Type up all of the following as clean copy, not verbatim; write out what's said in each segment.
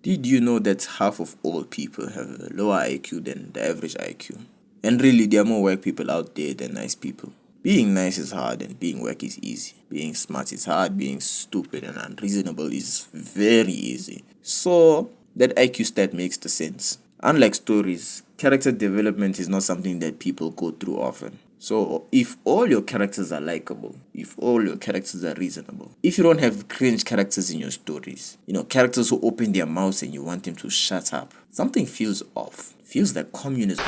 Did you know that half of all people have a lower IQ than the average IQ? And really, there are more wack people out there than nice people. Being nice is hard and being wack is easy. Being smart is hard, being stupid and unreasonable is very easy. So, that IQ stat makes the sense. Unlike stories, character development is not something that people go through often. So, if all your characters are likable, if all your characters are reasonable, if you don't have cringe characters in your stories, characters who open their mouths and you want them to shut up, something feels off. Feels like communism.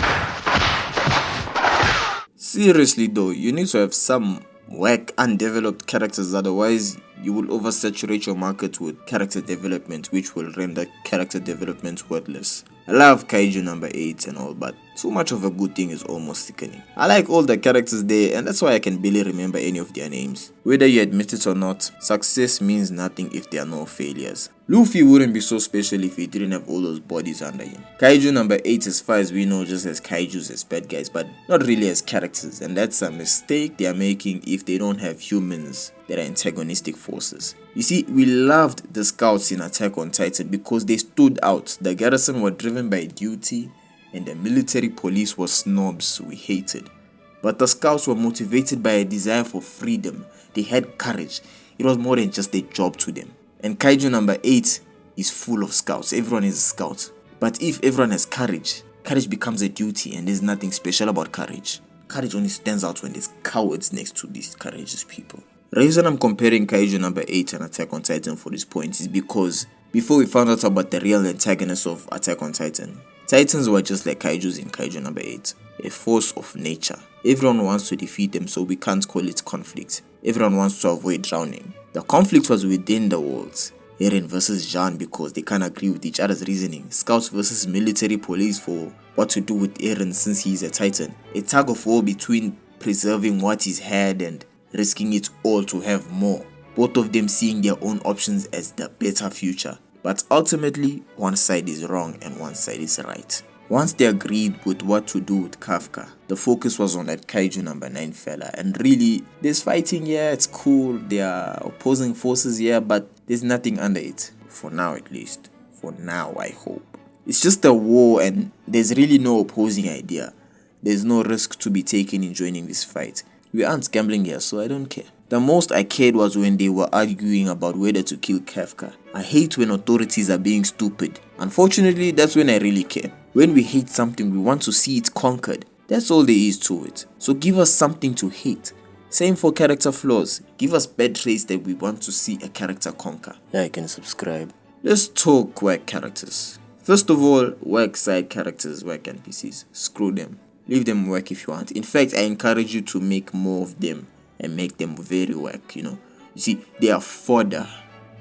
Seriously though, you need to have some wack undeveloped characters, otherwise you will oversaturate your market with character development, which will render character development worthless. I love Kaiju number 8 and all, but too much of a good thing is almost sickening. I like all the characters there, and that's why I can barely remember any of their names. Whether you admit it or not, success means nothing if there are no failures. Luffy wouldn't be so special if he didn't have all those bodies under him. Kaiju number 8, as far as we know, just as kaijus, as bad guys, but not really as characters, and that's a mistake they are making if they don't have humans that are antagonistic forces. You see, we loved the scouts in Attack on Titan because they stood out. The garrison were driven by duty and the military police were snobs we hated. But the scouts were motivated by a desire for freedom. They had courage. It was more than just a job to them. And Kaiju number 8 is full of scouts. Everyone is a scout. But if everyone has courage, courage becomes a duty, and there's nothing special about courage. Courage only stands out when there's cowards next to these courageous people. The reason I'm comparing Kaiju number 8 and Attack on Titan for this point is because before we found out about the real antagonists of Attack on Titan, Titans were just like Kaijus in Kaiju number 8, a force of nature. Everyone wants to defeat them, so we can't call it conflict. Everyone wants to avoid drowning. The conflict was within the walls. Eren versus Jean because they can't agree with each other's reasoning. Scouts versus military police for what to do with Eren since he's a Titan. A tug of war between preserving what he's had and risking it all to have more. Both of them seeing their own options as the better future. But ultimately, one side is wrong and one side is right. Once they agreed with what to do with Kafka, the focus was on that Kaiju number 9 fella. And really, there's fighting, yeah, it's cool. There are opposing forces, yeah, but there's nothing under it. For now, at least. For now, I hope. It's just a war and there's really no opposing idea. There's no risk to be taken in joining this fight. We aren't gambling here, so I don't care. The most I cared was when they were arguing about whether to kill Kafka. I hate when authorities are being stupid. Unfortunately, that's when I really care. When we hate something, we want to see it conquered. That's all there is to it. So give us something to hate. Same for character flaws. Give us bad traits that we want to see a character conquer. Like and subscribe. Let's talk wack characters. First of all, wack side characters, wack NPCs. Screw them. Leave them wack if you want. In fact, I encourage you to make more of them and make them very wack, You see, they are fodder.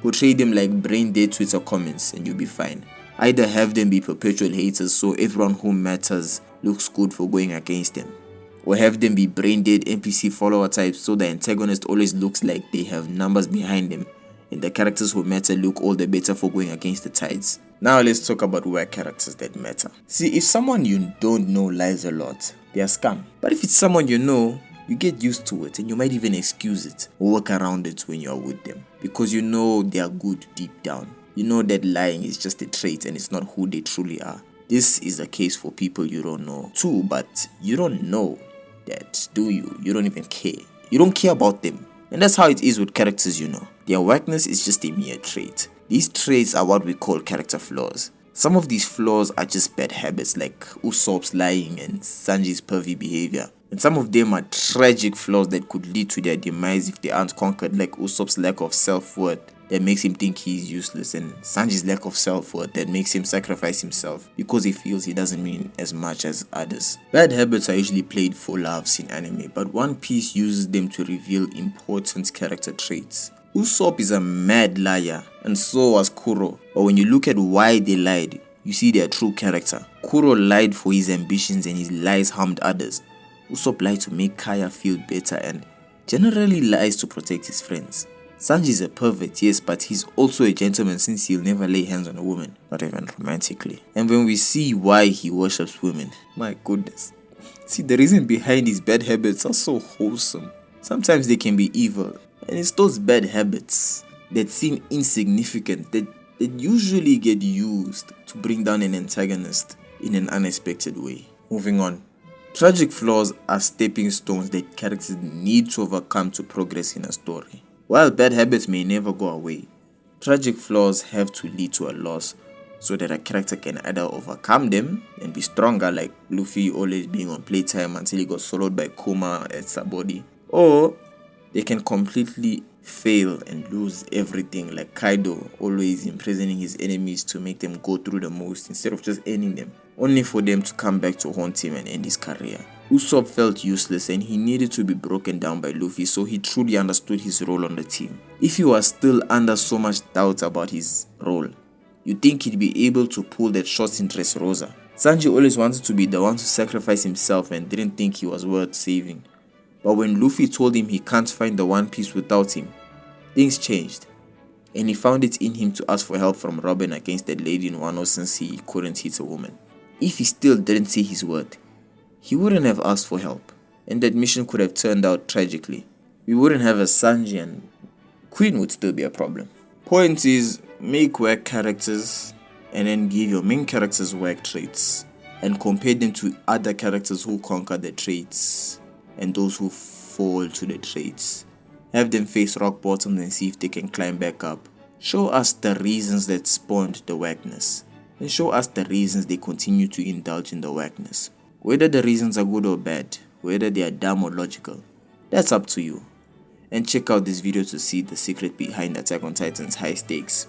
Portray them like brain dead Twitter comments and you'll be fine. Either have them be perpetual haters so everyone who matters looks good for going against them, or have them be brain dead NPC follower types so the antagonist always looks like they have numbers behind them and the characters who matter look all the better for going against the tides. Now let's talk about wack characters that matter. See, if someone you don't know lies a lot, they are scam. But if it's someone you know, you get used to it and you might even excuse it or work around it when you are with them because you know they are good deep down. You know that lying is just a trait and it's not who they truly are. This is the case for people you don't know too, but you don't know that, do you? You don't even care. You don't care about them. And that's how it is with characters you know. Their wackness is just a mere trait. These traits are what we call character flaws. Some of these flaws are just bad habits like Usopp's lying and Sanji's pervy behavior. And some of them are tragic flaws that could lead to their demise if they aren't conquered, like Usopp's lack of self-worth that makes him think he's useless, and Sanji's lack of self-worth that makes him sacrifice himself because he feels he doesn't mean as much as others. Bad habits are usually played for laughs in anime, but One Piece uses them to reveal important character traits. Usopp is a mad liar, and so was Kuro, but when you look at why they lied, you see their true character. Kuro lied for his ambitions and his lies harmed others. Usopp lied to make Kaya feel better and generally lies to protect his friends. Sanji is a pervert, yes, but he's also a gentleman since he'll never lay hands on a woman, not even romantically. And when we see why he worships women, my goodness. See, the reason behind his bad habits are so wholesome. Sometimes they can be evil, and it's those bad habits that seem insignificant that that usually get used to bring down an antagonist in an unexpected way. Moving on. Tragic flaws are stepping stones that characters need to overcome to progress in a story. While bad habits may never go away, tragic flaws have to lead to a loss so that a character can either overcome them and be stronger, like Luffy always being on playtime until he got swallowed by Kuma at Sabody, or they can completely fail and lose everything, like Kaido always imprisoning his enemies to make them go through the most instead of just ending them, only for them to come back to haunt him and end his career. Usopp felt useless and he needed to be broken down by Luffy, so he truly understood his role on the team. If he was still under so much doubt about his role, you'd think he'd be able to pull that short in Dressrosa. Sanji always wanted to be the one to sacrifice himself and didn't think he was worth saving. But when Luffy told him he can't find the One Piece without him, things changed, and he found it in him to ask for help from Robin against that lady in Wano since he couldn't hit a woman. If he still didn't see his worth, he wouldn't have asked for help, and that mission could have turned out tragically. We wouldn't have a Sanji and Queen would still be a problem. Point is, make wack characters and then give your main characters wack traits and compare them to other characters who conquer the traits and those who fall to the traits. Have them face rock bottom and see if they can climb back up. Show us the reasons that spawned the wackness, and show us the reasons they continue to indulge in the wackness. Whether the reasons are good or bad, whether they are dumb or logical, that's up to you. And check out this video to see the secret behind Attack on Titan's high stakes.